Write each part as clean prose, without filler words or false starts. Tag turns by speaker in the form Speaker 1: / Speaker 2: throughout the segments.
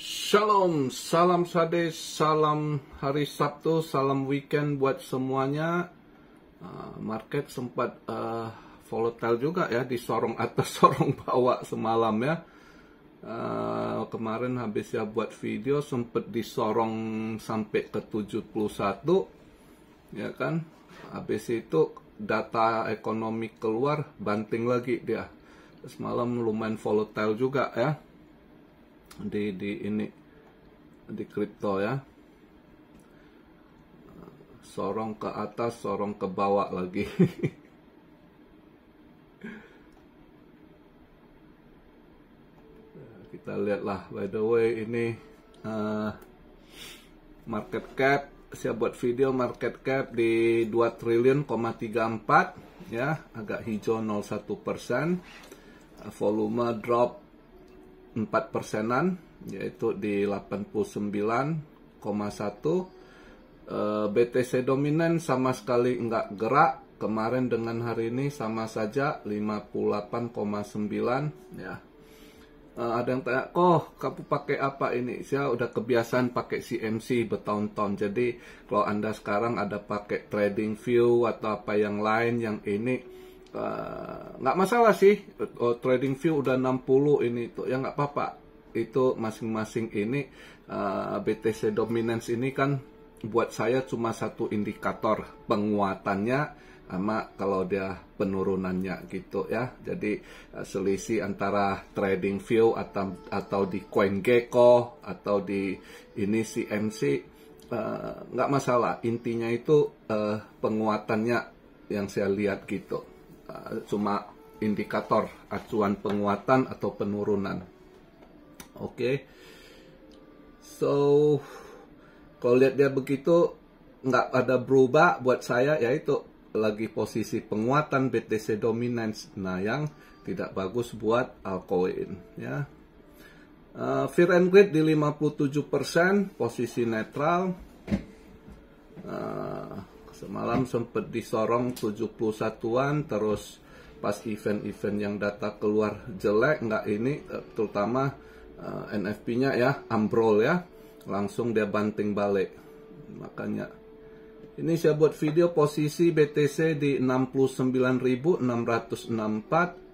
Speaker 1: Shalom, salam sade, salam hari Sabtu, salam weekend buat semuanya. Market sempat volatile juga ya, di sorong atas, sorong bawah semalam ya. Kemarin habis ya buat video sempat disorong sampai ke 71 ya kan. Habis itu data ekonomi keluar, banting lagi dia. Semalam lumayan volatile juga ya. Di kripto ya, sorong ke atas, sorong ke bawah lagi. Kita lihatlah, by the way ini market cap, saya buat video market cap di 2 triliun,34 ya, agak hijau 01%, volume drop 4%, yaitu di 89,1. BTC dominan sama sekali nggak gerak. Kemarin dengan hari ini sama saja 58,9 ya. Ada yang tanya, kok kamu pakai apa ini? Saya udah kebiasaan pakai CMC bertahun-tahun. Jadi kalau Anda sekarang ada pakai Trading View atau apa yang lain yang ini, nggak masalah sih. Trading View udah 60 ini tuh ya, nggak apa-apa. Itu masing-masing ini BTC dominance ini kan buat saya cuma satu indikator penguatannya sama kalau dia penurunannya gitu ya. Jadi selisih antara Trading View atau di CoinGecko atau di ini CMC nggak masalah. Intinya itu penguatannya yang saya lihat gitu. Cuma indikator acuan penguatan atau penurunan. Oke. So kalau lihat dia begitu nggak ada berubah buat saya, yaitu lagi posisi penguatan BTC dominance, nah yang tidak bagus buat altcoin ya. Fear and greed di 57%, posisi netral. Semalam sempat disorong 71-an, terus pas event-event yang data keluar jelek, nggak ini, terutama NFP-nya ya, ambrol ya, langsung dia banting balik. Makanya ini saya buat video posisi BTC di 69.664,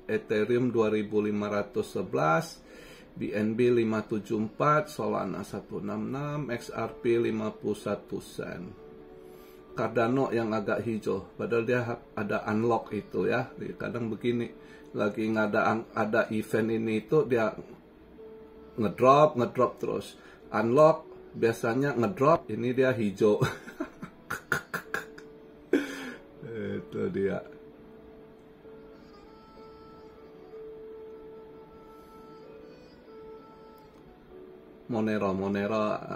Speaker 1: Ethereum 2.511, BNB 574, Solana 166, XRP 51 sen. Cardano yang agak hijau, padahal dia ada unlock itu ya. Kadang begini, lagi nggak ada event ini itu dia ngedrop terus. Unlock biasanya ngedrop, ini dia hijau. Itu dia. Monero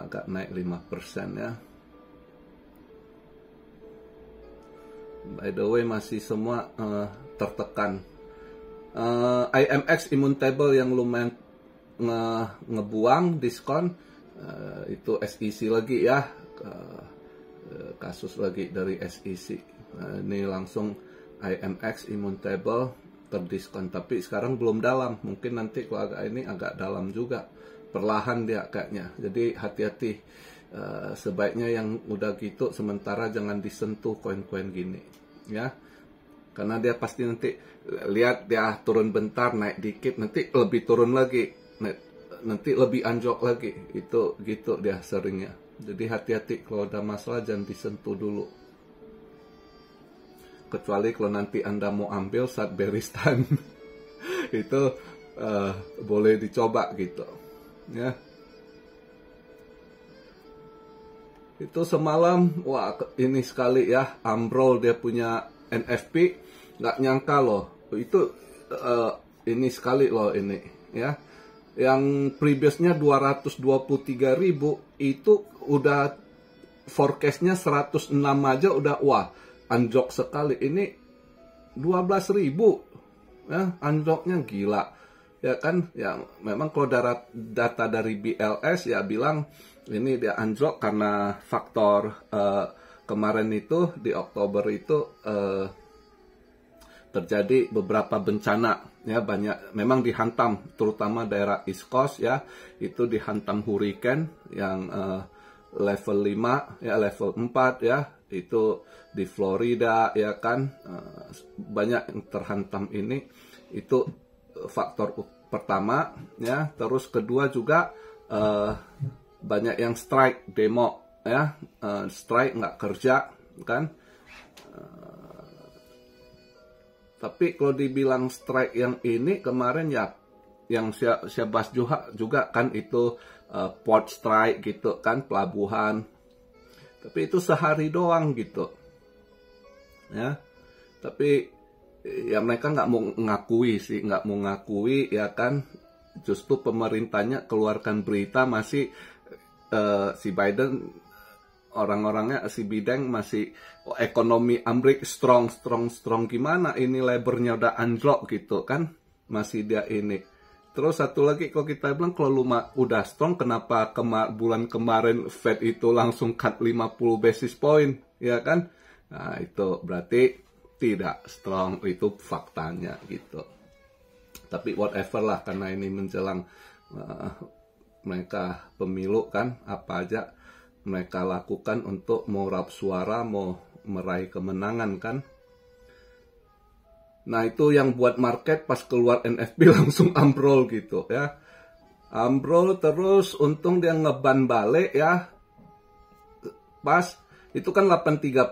Speaker 1: agak naik 5% ya. By the way masih semua tertekan. IMX Immutable yang lumayan ngebuang diskon, itu SEC lagi ya, kasus lagi dari SEC. Ini langsung IMX Immutable terdiskon, tapi sekarang belum dalam, mungkin nanti kalau agak dalam juga, perlahan dia kayaknya. Jadi hati-hati, sebaiknya yang udah gitu sementara jangan disentuh koin-koin gini ya, karena dia pasti nanti lihat dia turun bentar, naik dikit, nanti lebih turun lagi, nanti lebih anjlok lagi, itu gitu dia seringnya. Jadi hati-hati, kalau ada masalah jangan disentuh dulu, kecuali kalau nanti Anda mau ambil saat bearish time. Itu boleh dicoba gitu ya. Itu semalam, wah ini sekali ya, ambrol dia punya NFP, nggak nyangka loh, itu ini sekali loh ini ya. Yang previously 223.000 itu udah forecastnya 106 aja udah wah anjlok sekali. Ini 12.000 ya, anjloknya gila ya kan. Ya memang kalau data dari BLS ya bilang ini dia anjlok karena faktor kemarin itu di Oktober itu terjadi beberapa bencana ya, banyak memang dihantam, terutama daerah East Coast ya, itu dihantam hurricane yang level 5 ya, level 4 ya, itu di Florida ya kan, banyak yang terhantam ini. Itu faktor pertama ya. Terus kedua juga banyak yang strike, demo ya, strike nggak kerja kan. Tapi kalau dibilang strike yang ini kemarin ya, yang saya bahas juga kan itu port strike gitu kan, pelabuhan. Tapi itu sehari doang gitu ya. Tapi ya mereka nggak mau ngakui sih, nggak mau ngakui ya kan. Justru pemerintahnya keluarkan berita masih si Biden, orang-orangnya si Biden masih ekonomi Amerika strong gimana, ini labornya udah anjlok gitu kan, masih dia ini. Terus satu lagi, kalau kita bilang kalau udah strong, kenapa bulan kemarin Fed itu langsung cut 50 basis point ya kan. Nah itu berarti tidak strong, itu faktanya gitu. Tapi whatever lah, karena ini menjelang mereka pemilu kan, apa aja mereka lakukan untuk mau raup suara, mau meraih kemenangan kan. Nah itu yang buat market pas keluar NFP langsung ambrol gitu ya. Ambrol terus, untung dia ngeban balik ya. Pas itu kan 8.30.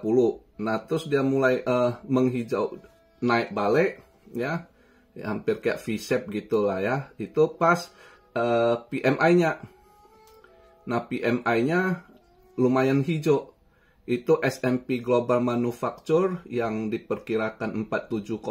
Speaker 1: Nah terus dia mulai menghijau, naik balik ya, hampir kayak V-shape gitu lah ya. Itu pas PMI-nya. Nah PMI-nya lumayan hijau. Itu S&P Global Manufacture yang diperkirakan 47,8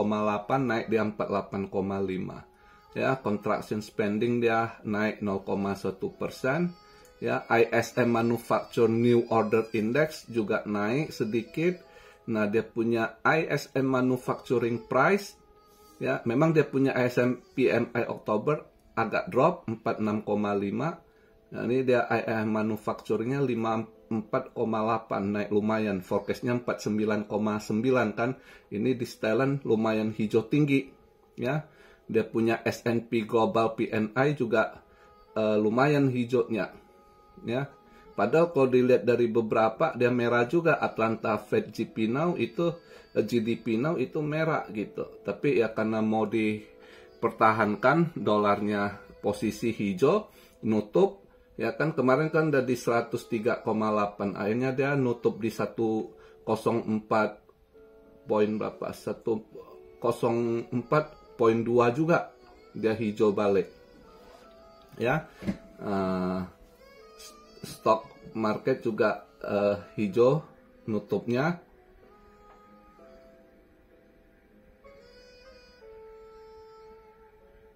Speaker 1: naik dia 48,5. Ya, contraction spending dia naik 0,1%. Ya, ISM Manufacture New Order Index juga naik sedikit. Nah, dia punya ISM Manufacturing Price. Ya, memang dia punya ISM PMI Oktober agak drop 46,5. Nah, ini dia ISM Manufacturing-nya 54,8, naik lumayan. Forecast-nya 49,9 kan. Ini di setelan lumayan hijau tinggi ya. Dia punya S&P Global PMI juga lumayan hijaunya ya. Padahal kalau dilihat dari beberapa dia merah juga. Atlanta Fed GDP Now itu merah gitu. Tapi ya karena mau dipertahankan dolarnya posisi hijau, nutup ya kan, kemarin kan udah di 103,8, akhirnya dia nutup di 104 poin berapa, 104,2 juga dia hijau balik ya. Stock market juga hijau nutupnya.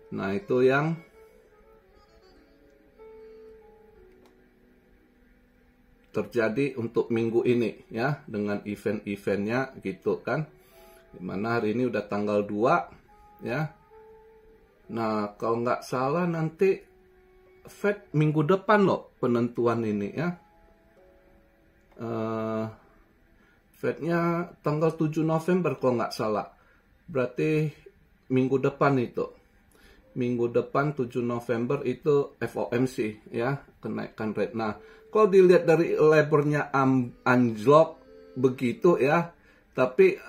Speaker 1: Nah itu yang terjadi untuk minggu ini ya, dengan event-eventnya gitu kan. Dimana hari ini udah tanggal 2 ya. Nah kalau nggak salah nanti Fed minggu depan loh penentuan ini ya. Fednya tanggal 7 November kalau nggak salah. Berarti minggu depan itu. Minggu depan 7 November itu FOMC ya, kenaikan rate. Nah kalau dilihat dari labornya anjlok begitu ya, tapi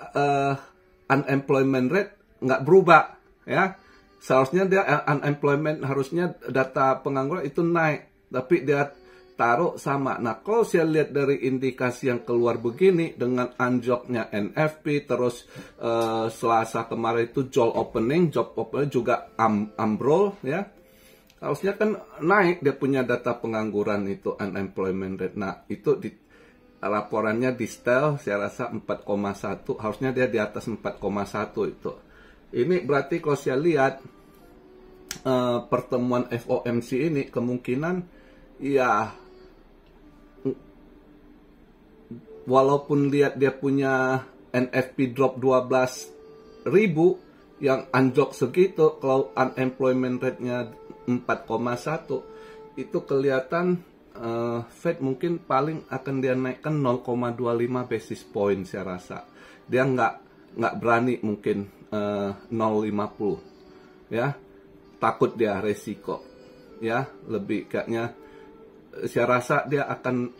Speaker 1: unemployment rate nggak berubah ya. Seharusnya dia unemployment, harusnya data pengangguran itu naik, tapi dia taruh sama. Nah kalau saya lihat dari indikasi yang keluar begini dengan anjloknya NFP, terus Selasa kemarin itu job opening juga ambrol ya. Harusnya kan naik, dia punya data pengangguran itu unemployment rate. Nah itu laporannya di setel saya rasa 4,1, harusnya dia di atas 4,1 itu. Ini berarti kalau saya lihat pertemuan FOMC ini kemungkinan ya, walaupun lihat dia punya NFP drop 12.000 yang anjlok segitu, kalau unemployment rate-nya 4,1 itu kelihatan Fed mungkin paling akan dia naikkan 0,25 basis point saya rasa. Dia nggak berani mungkin 0,50 ya. Takut dia resiko ya, lebih kayaknya saya rasa dia akan,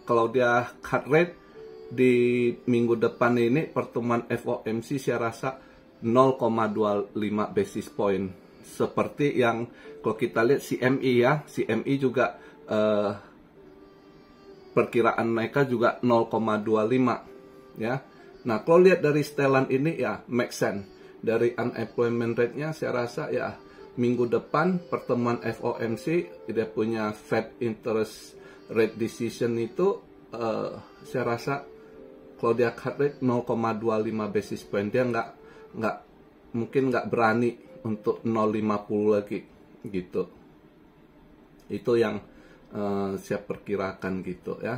Speaker 1: kalau dia cut rate di minggu depan ini pertemuan FOMC saya rasa 0,25 basis point, seperti yang kalau kita lihat CME ya, CME juga perkiraan mereka juga 0,25 ya. Nah kalau lihat dari setelan ini ya make sense. Dari unemployment rate-nya saya rasa ya minggu depan pertemuan FOMC dia punya Fed interest rate decision itu saya rasa kalau dia cut rate 0,25 basis point, dia mungkin nggak berani untuk 0,50 lagi gitu. Itu yang saya perkirakan gitu ya.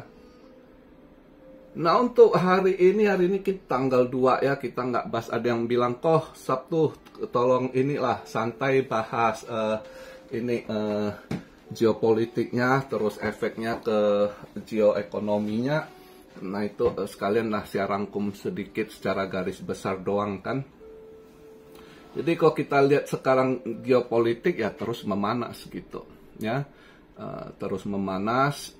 Speaker 1: Nah untuk hari ini kita tanggal 2 ya, kita nggak bahas. Ada yang bilang kok Sabtu tolong inilah santai bahas geopolitiknya, terus efeknya ke geoekonominya. Nah itu sekalian lah saya rangkum sedikit secara garis besar doang kan. Jadi kalau kita lihat sekarang geopolitik ya terus memanas gitu ya, terus memanas,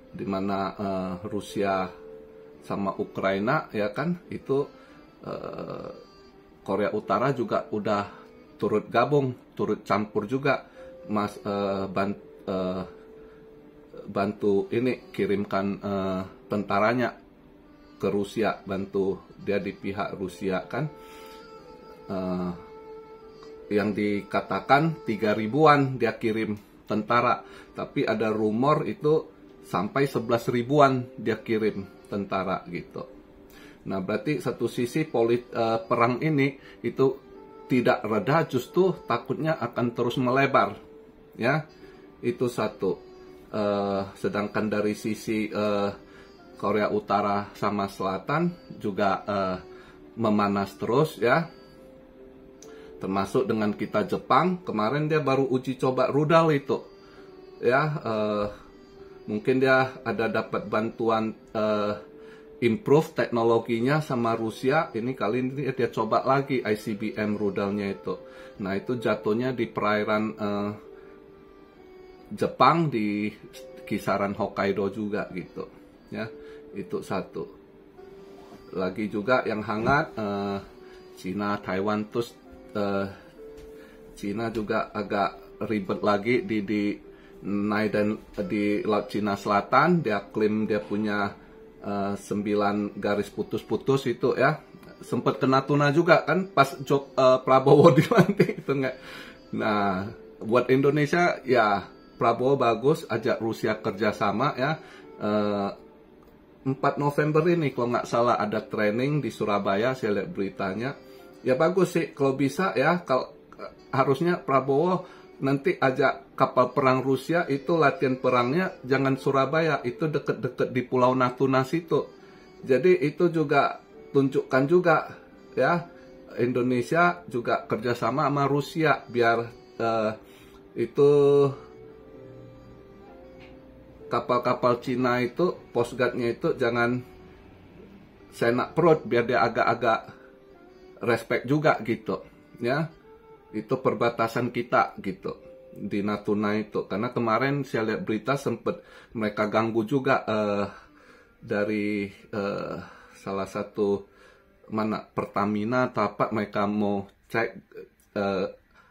Speaker 1: di mana Rusia sama Ukraina ya kan itu, Korea Utara juga udah turut gabung, turut campur juga bantu ini kirimkan tentaranya ke Rusia, bantu dia di pihak Rusia kan, yang dikatakan 3.000-an dia kirim tentara, tapi ada rumor itu sampai 11.000-an dia kirim tentara gitu. Nah berarti satu sisi perang ini itu tidak reda, justru takutnya akan terus melebar ya, itu satu. Sedangkan dari sisi Korea Utara sama Selatan juga memanas terus ya, termasuk dengan kita Jepang kemarin dia baru uji coba rudal itu ya, mungkin dia ada dapat bantuan improve teknologinya sama Rusia, ini kali ini dia coba lagi ICBM rudalnya itu. Nah itu jatuhnya di perairan Jepang, di kisaran Hokkaido juga gitu ya. Itu satu lagi juga yang hangat, Cina Taiwan, terus Cina juga agak ribet lagi di Laut Cina Selatan. Dia klaim dia punya 9 garis putus-putus itu ya, sempat kena tuna juga kan pas Prabowo dilantik itu enggak. Nah buat Indonesia ya Prabowo bagus ajak Rusia kerjasama ya. 4 November ini kalau nggak salah ada training di Surabaya, saya lihat beritanya. Ya bagus sih kalau bisa ya, kalau harusnya Prabowo nanti ajak kapal perang Rusia itu latihan perangnya jangan Surabaya, itu deket-deket di Pulau Natuna situ. Jadi itu juga tunjukkan juga ya Indonesia juga kerjasama sama Rusia biar itu kapal-kapal Cina itu Coast Guard-nya itu jangan senak perut, biar dia agak-agak respect juga gitu ya. Itu perbatasan kita gitu di Natuna itu, karena kemarin saya lihat berita sempat mereka ganggu juga dari salah satu Pertamina atau apa, mereka mau cek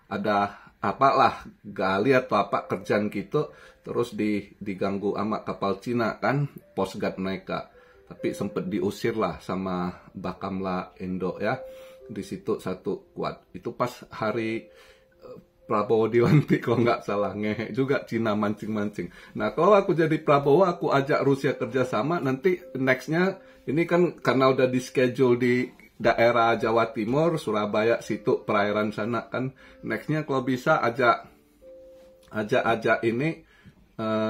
Speaker 1: ada apalah gali atau apa kerjaan gitu, terus diganggu sama kapal Cina kan, Coast Guard mereka, tapi sempat diusir lah sama Bakamla Indo ya. Di situ satu kuat. Itu pas hari Prabowo dilantik kalau nggak salah, ngehek juga Cina mancing-mancing. Nah kalau aku jadi Prabowo, aku ajak Rusia kerjasama, nanti nextnya ini kan karena udah di schedule di daerah Jawa Timur, Surabaya situ perairan sana kan, nextnya kalau bisa ajak ini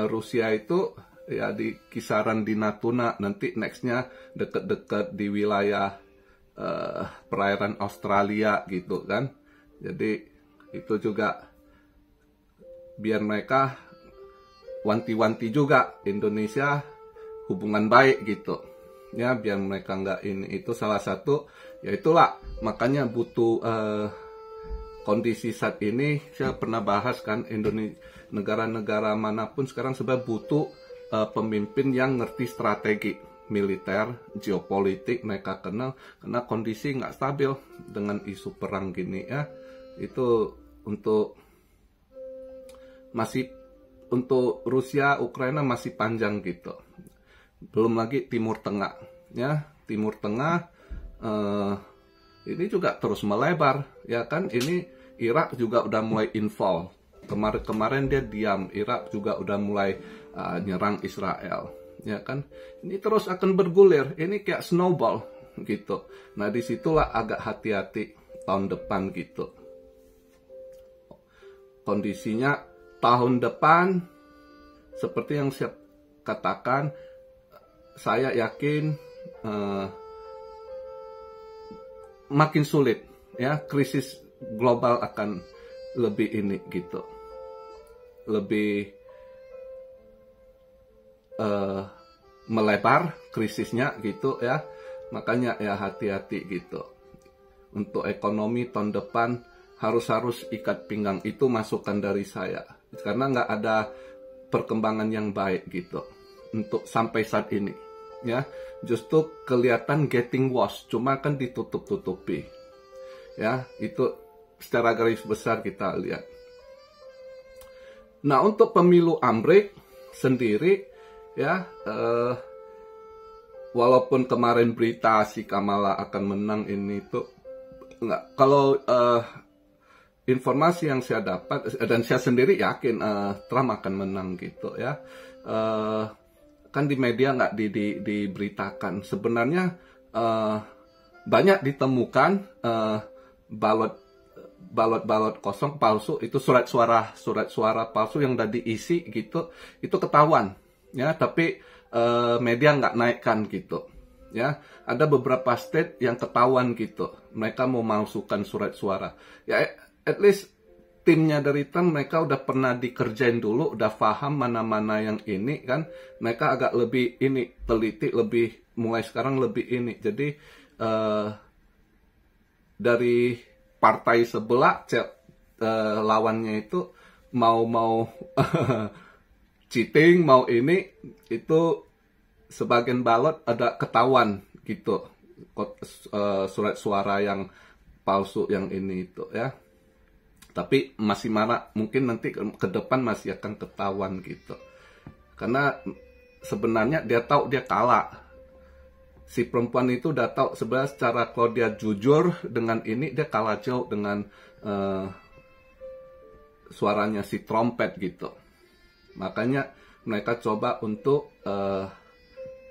Speaker 1: Rusia itu ya di kisaran di Natuna, nanti nextnya deket-deket di wilayah perairan Australia gitu kan. Jadi itu juga biar mereka wanti-wanti juga Indonesia hubungan baik gitu ya, biar mereka nggak ini. Itu salah satu, ya itulah makanya butuh kondisi saat ini. Saya pernah bahas kan, Indonesia, negara-negara manapun sekarang sebenarnya butuh pemimpin yang ngerti strategi militer, geopolitik. Mereka kenal, karena kondisi nggak stabil dengan isu perang gini ya. Itu untuk Rusia, Ukraina masih panjang gitu. Belum lagi Timur Tengah, ya. Timur Tengah ini juga terus melebar, ya kan. Ini Irak juga udah mulai involve. Kemarin dia diam. Irak juga udah mulai nyerang Israel, ya kan. Ini terus akan bergulir. Ini kayak snowball gitu. Nah, disitulah agak hati-hati tahun depan gitu. Kondisinya tahun depan seperti yang saya katakan, saya yakin makin sulit, ya. Krisis global akan lebih ini gitu, lebih melebar krisisnya gitu ya. Makanya ya hati-hati gitu. Untuk ekonomi tahun depan harus ikat pinggang. Itu masukan dari saya, karena nggak ada perkembangan yang baik gitu untuk sampai saat ini, ya. Justru kelihatan getting worse, cuma kan ditutup-tutupi, ya. Itu secara garis besar kita lihat. Nah, untuk pemilu Amerika sendiri, ya, walaupun kemarin berita si Kamala akan menang ini tuh nggak, kalau informasi yang saya dapat, dan saya sendiri yakin Trump akan menang gitu ya. Kan di media nggak diberitakan. Sebenarnya banyak ditemukan balot kosong palsu, itu surat suara palsu yang udah diisi gitu, itu ketahuan ya. Tapi media nggak naikkan gitu ya. Ada beberapa state yang ketahuan gitu, mereka mau masukkan surat suara ya. At least timnya dari Trump, mereka udah pernah dikerjain dulu, udah paham mana-mana yang ini kan. Mereka agak lebih ini teliti, lebih mulai sekarang lebih ini. Jadi dari partai sebelah lawannya itu mau cheating, mau ini, itu sebagian balot ada ketahuan gitu, surat suara yang palsu yang ini itu ya. Tapi masih marah, mungkin nanti ke depan masih akan ketahuan gitu. Karena sebenarnya dia tahu dia kalah. Si perempuan itu udah tahu sebenarnya secara kalau dia jujur dengan ini, dia kalah jauh dengan suaranya si trompet gitu. Makanya mereka coba untuk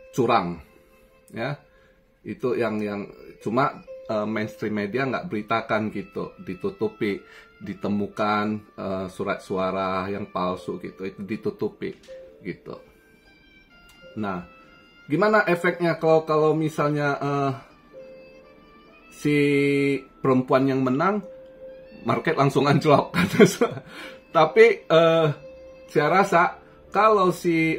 Speaker 1: curang, ya. Itu yang cuma mainstream media nggak beritakan gitu, ditutupi, ditemukan surat suara yang palsu gitu, itu ditutupi gitu. Nah, gimana efeknya kalau misalnya si perempuan yang menang, market langsung anjlok. Tapi saya rasa kalau si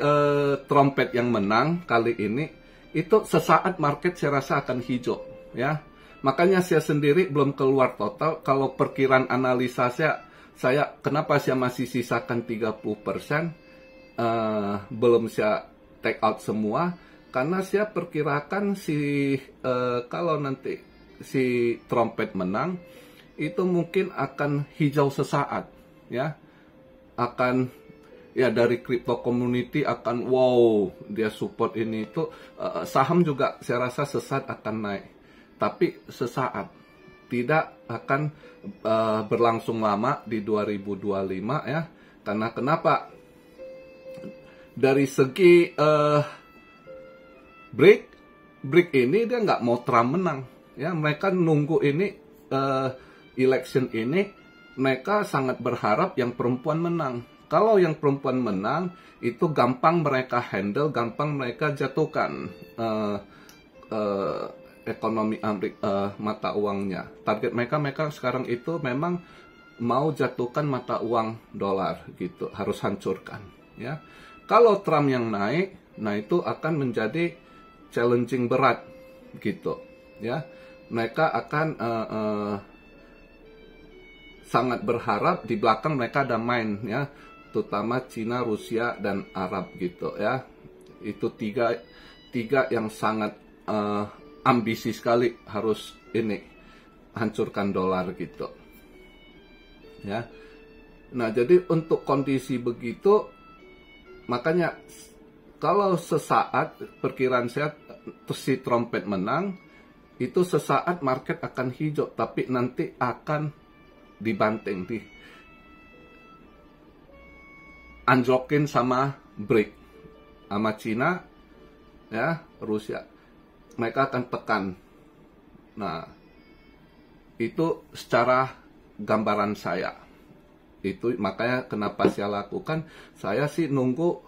Speaker 1: trompet yang menang kali ini, itu sesaat market saya rasa akan hijau, ya. Makanya saya sendiri belum keluar total. Kalau perkiraan analisa saya kenapa saya masih sisakan 30%, belum saya take out semua, karena saya perkirakan kalau nanti si trompet menang, itu mungkin akan hijau sesaat, ya. Akan, ya, dari crypto community akan wow, dia support ini itu, saham juga saya rasa sesaat akan naik. Tapi sesaat, tidak akan berlangsung lama di 2025 ya. Karena kenapa? Dari segi break ini dia nggak mau Trump menang ya. Mereka nunggu ini election ini, mereka sangat berharap yang perempuan menang. Kalau yang perempuan menang, itu gampang mereka handle, gampang mereka jatuhkan ekonomi Amerika, mata uangnya. Target mereka sekarang itu memang mau jatuhkan mata uang dolar gitu, harus hancurkan ya. Kalau Trump yang naik, nah itu akan menjadi challenging berat gitu ya. Mereka akan sangat berharap di belakang mereka ada main ya, terutama Cina, Rusia dan Arab gitu ya. Itu tiga yang sangat ambisi sekali harus ini hancurkan dolar gitu ya. Nah, jadi untuk kondisi begitu, makanya kalau sesaat perkiraan saya si trompet menang, itu sesaat market akan hijau, tapi nanti akan dibanting, di anjlokin sama BRIC, sama Cina ya, Rusia. Mereka akan tekan. Nah, itu secara gambaran saya. Itu makanya kenapa saya lakukan. Saya sih nunggu,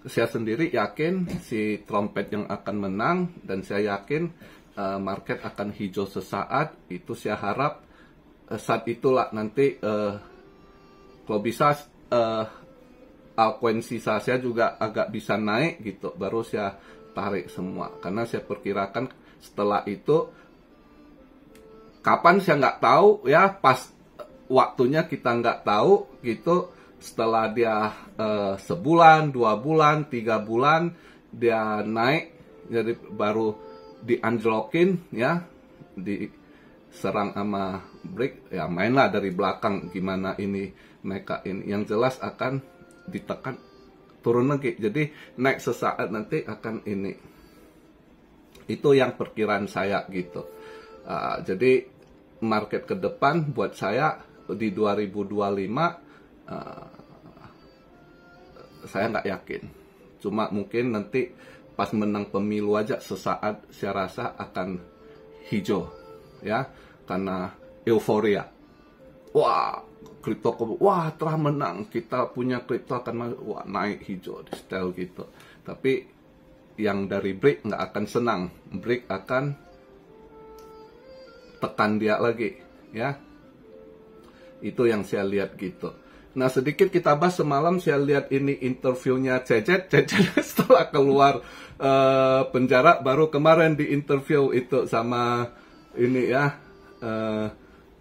Speaker 1: saya sendiri yakin si trompet yang akan menang, dan saya yakin market akan hijau sesaat. Itu saya harap saat itulah nanti kalau bisa altcoin sisa saya juga agak bisa naik gitu, baru saya tarik semua. Karena saya perkirakan setelah itu kapan saya nggak tahu ya, pas waktunya kita nggak tahu gitu. Setelah dia sebulan, 2 bulan, 3 bulan dia naik, jadi baru dianjlokin ya, diserang sama BRIC ya, mainlah dari belakang gimana ini mereka ini. Yang jelas akan ditekan turun lagi, jadi naik sesaat nanti akan ini. Itu yang perkiraan saya gitu. Jadi market ke depan buat saya di 2025 saya nggak yakin. Cuma mungkin nanti pas menang pemilu aja sesaat saya rasa akan hijau ya, karena euforia. Wah, kripto, wah telah menang, kita punya kripto akan wah, naik hijau di setel gitu. Tapi yang dari BRIC nggak akan senang, BRIC akan tekan dia lagi ya. Itu yang saya lihat gitu. Nah, sedikit kita bahas semalam, saya lihat ini interviewnya Cecet setelah keluar penjara, baru kemarin di interview itu sama ini ya,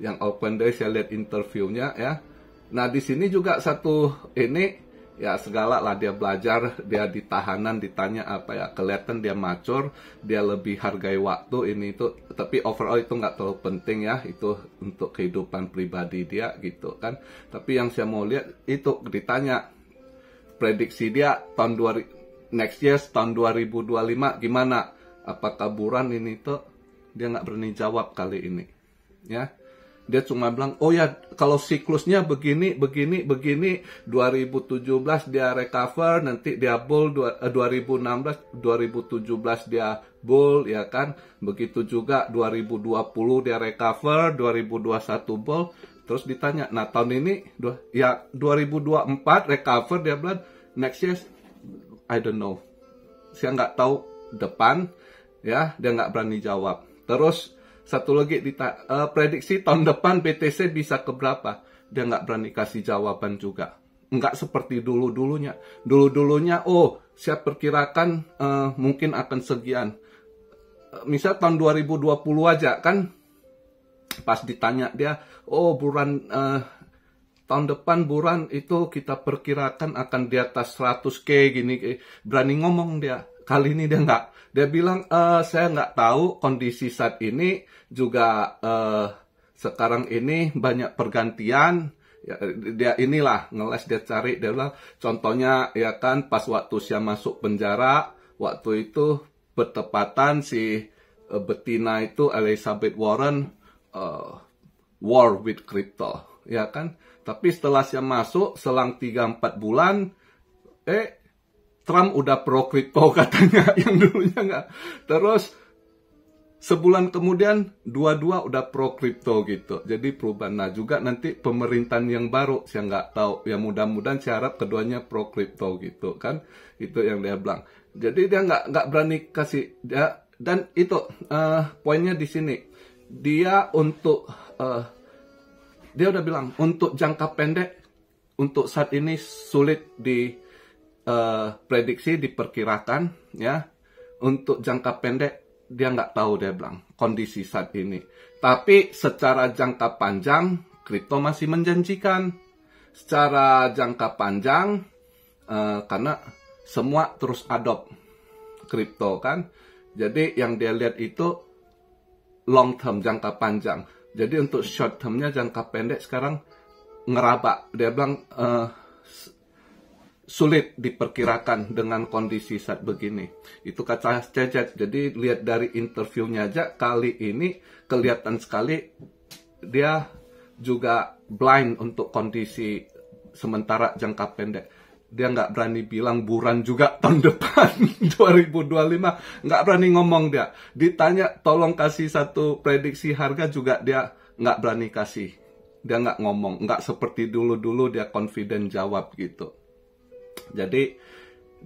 Speaker 1: yang Open Day saya lihat interviewnya ya. Nah, di sini juga satu ini ya, segala lah dia belajar, dia di tahanan ditanya apa ya, kelihatan dia mature, dia lebih hargai waktu ini itu, tapi overall itu nggak terlalu penting ya, itu untuk kehidupan pribadi dia gitu kan. Tapi yang saya mau lihat itu ditanya prediksi dia tahun next year tahun 2025 gimana, apakah buran ini tuh, dia nggak berani jawab kali ini ya. Dia cuma bilang, oh ya kalau siklusnya begini, 2017 dia recover, nanti dia bull, 2016, 2017 dia bull, ya kan. Begitu juga 2020 dia recover, 2021 bull. Terus ditanya, nah tahun ini, ya 2024 recover, dia bilang, next year, I don't know. Saya nggak tahu depan, ya, dia nggak berani jawab. Terus, satu lagi prediksi tahun depan BTC bisa ke berapa? Dia nggak berani kasih jawaban juga. Nggak seperti dulu-dulunya. Dulu-dulunya, oh, saya perkirakan mungkin akan sekian. Misal tahun 2020 aja kan, pas ditanya dia, oh bulan tahun depan bulan itu kita perkirakan akan di atas 100K gini. Berani ngomong dia. Kali ini dia nggak. Dia bilang, saya nggak tahu kondisi saat ini juga sekarang ini banyak pergantian. Ya, dia inilah ngeles, dia cari, dia bilang, contohnya ya kan pas waktu saya masuk penjara, waktu itu bertepatan si betina itu Elizabeth Warren war with crypto, ya kan. Tapi setelah saya masuk selang 3-4 bulan, Trump udah pro kripto katanya, yang dulunya nggak. Terus sebulan kemudian dua-dua udah pro kripto gitu. Jadi perubahan. Nah juga nanti pemerintahan yang baru, saya nggak tahu. Ya mudah-mudahan saya harap keduanya pro kripto gitu kan. Itu yang dia bilang. Jadi dia nggak berani kasih dia. Dan itu poinnya di sini. Dia untuk dia udah bilang untuk jangka pendek, untuk saat ini sulit di prediksi, diperkirakan ya. untuk jangka pendek dia nggak tahu, dia bilang kondisi saat ini. Tapi secara jangka panjang kripto masih menjanjikan. Secara jangka panjang karena semua terus adopt kripto kan. Jadi yang dia lihat itu long term, jangka panjang. Jadi untuk short termnya, jangka pendek sekarang ngeraba. Dia bilang sulit diperkirakan dengan kondisi saat begini. Itu kata Cecet. Jadi lihat dari interviewnya aja kali ini kelihatan sekali dia juga blind untuk kondisi sementara jangka pendek. Dia nggak berani bilang buran juga tahun depan 2025, nggak berani ngomong dia. Ditanya tolong kasih satu prediksi harga juga dia nggak berani kasih. Dia nggak ngomong, nggak seperti dulu-dulu dia confident jawab gitu. Jadi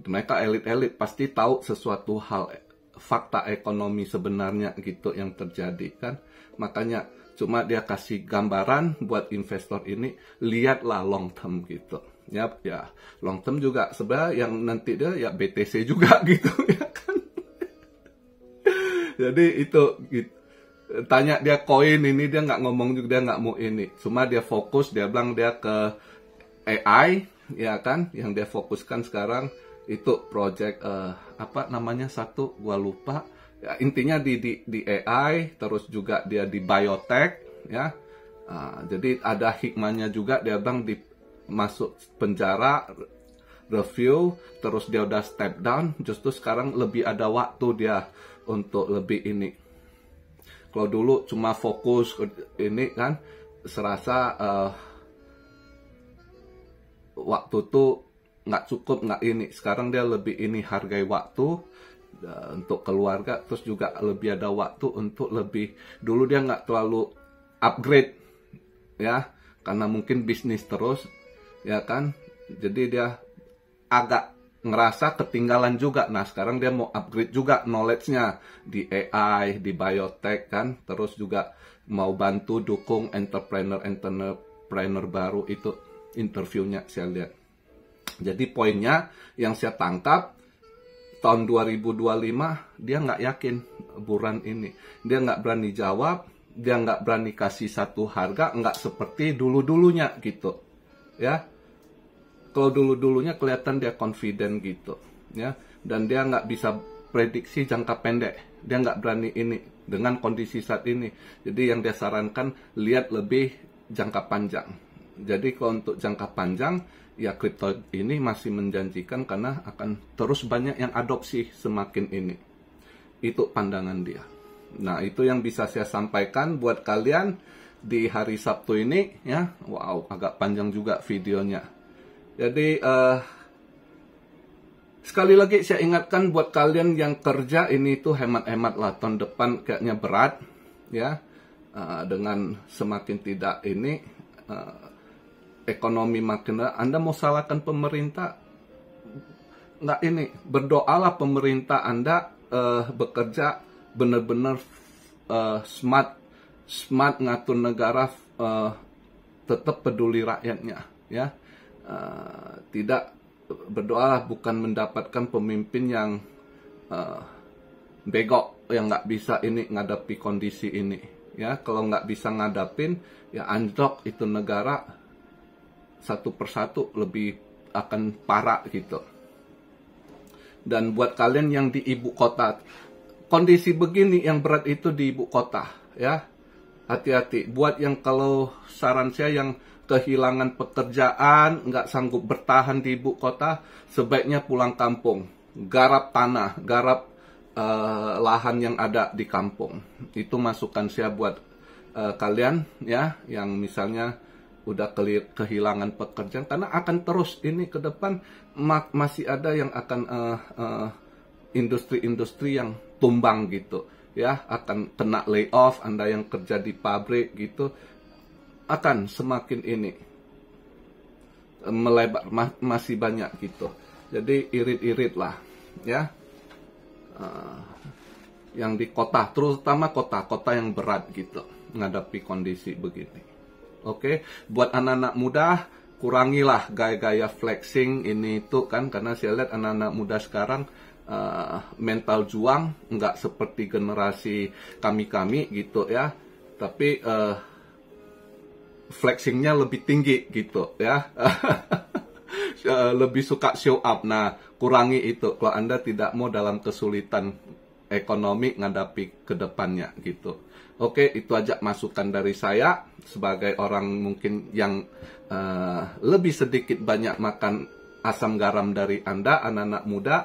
Speaker 1: mereka elit-elit pasti tahu sesuatu hal, fakta ekonomi sebenarnya gitu yang terjadi kan. Makanya cuma dia kasih gambaran buat investor ini, lihatlah long term gitu. Ya, long term juga sebenarnya yang nanti dia ya BTC juga gitu ya kan. Jadi itu gitu. Tanya dia koin ini, dia nggak ngomong juga, dia nggak mau ini. Cuma dia fokus, dia bilang dia ke AI ya kan, yang dia fokuskan sekarang itu project apa namanya satu gua lupa. Ya, intinya di AI, terus juga dia di biotech ya. Jadi ada hikmahnya juga, dia bilang di masuk penjara, review, terus dia udah step down, justru sekarang lebih ada waktu dia untuk lebih ini. Kalau dulu cuma fokus ini kan, serasa waktu tuh nggak cukup, nggak ini. Sekarang dia lebih ini, hargai waktu untuk keluarga, terus juga lebih ada waktu untuk lebih. Dulu dia nggak terlalu upgrade ya, karena mungkin bisnis terus ya kan, jadi dia agak ngerasa ketinggalan juga. Nah sekarang dia mau upgrade juga knowledge-nya di AI, di biotech kan, terus juga mau bantu dukung entrepreneur baru. Itu interviewnya saya lihat. Jadi poinnya yang saya tangkap, tahun 2025 dia nggak yakin bulan ini, dia nggak berani jawab, dia nggak berani kasih satu harga, nggak seperti dulu-dulunya gitu ya. Kalau dulu-dulunya kelihatan dia confident gitu ya, dan dia nggak bisa prediksi jangka pendek, dia nggak berani ini dengan kondisi saat ini. Jadi yang dia sarankan, lihat lebih jangka panjang. Jadi kalau untuk jangka panjang ya kripto ini masih menjanjikan karena akan terus banyak yang adopsi semakin ini. Itu pandangan dia. Nah itu yang bisa saya sampaikan buat kalian di hari Sabtu ini ya. Wow, agak panjang juga videonya. Jadi sekali lagi saya ingatkan buat kalian yang kerja ini tuh hemat-hemat lah, tahun depan kayaknya berat ya, dengan semakin tidak ini ekonomi makin. Anda mau salahkan pemerintah nggak ini, berdoalah pemerintah Anda bekerja benar-benar smart ngatur negara, tetap peduli rakyatnya ya. Tidak, berdoalah bukan mendapatkan pemimpin yang begok, yang nggak bisa ini ngadapi kondisi ini ya. Kalau nggak bisa ngadapin ya anjlok itu negara satu persatu, lebih akan parah gitu. Dan buat kalian yang di ibu kota, kondisi begini yang berat itu di ibu kota ya, hati-hati. Buat yang, kalau saran saya yang kehilangan pekerjaan, nggak sanggup bertahan di ibu kota, sebaiknya pulang kampung, garap tanah, garap lahan yang ada di kampung. Itu masukan saya buat kalian ya, yang misalnya udah kehilangan pekerjaan, karena akan terus ini ke depan masih ada yang akan industri-industri yang tumbang gitu ya, akan kena layoff. Anda yang kerja di pabrik gitu akan semakin ini melebar, masih banyak gitu. Jadi irit-irit lah ya, yang di kota, terutama kota-kota yang berat gitu menghadapi kondisi begini. Oke, buat anak-anak muda, kurangilah gaya-gaya flexing ini itu kan, karena saya lihat anak-anak muda sekarang mental juang, nggak seperti generasi kami gitu ya, tapi flexingnya lebih tinggi gitu ya. Lebih suka show up. Nah, kurangi itu kalau Anda tidak mau dalam kesulitan ekonomi ngadapi ke depannya gitu. Oke, itu aja masukan dari saya sebagai orang mungkin yang lebih sedikit banyak makan asam garam dari Anda, anak-anak muda.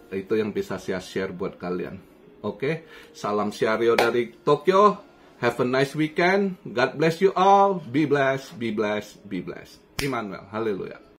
Speaker 1: Itu yang bisa saya share buat kalian. Oke, salam Syario dari Tokyo. Have a nice weekend. God bless you all. Be blessed, be blessed, be blessed. Immanuel, haleluya.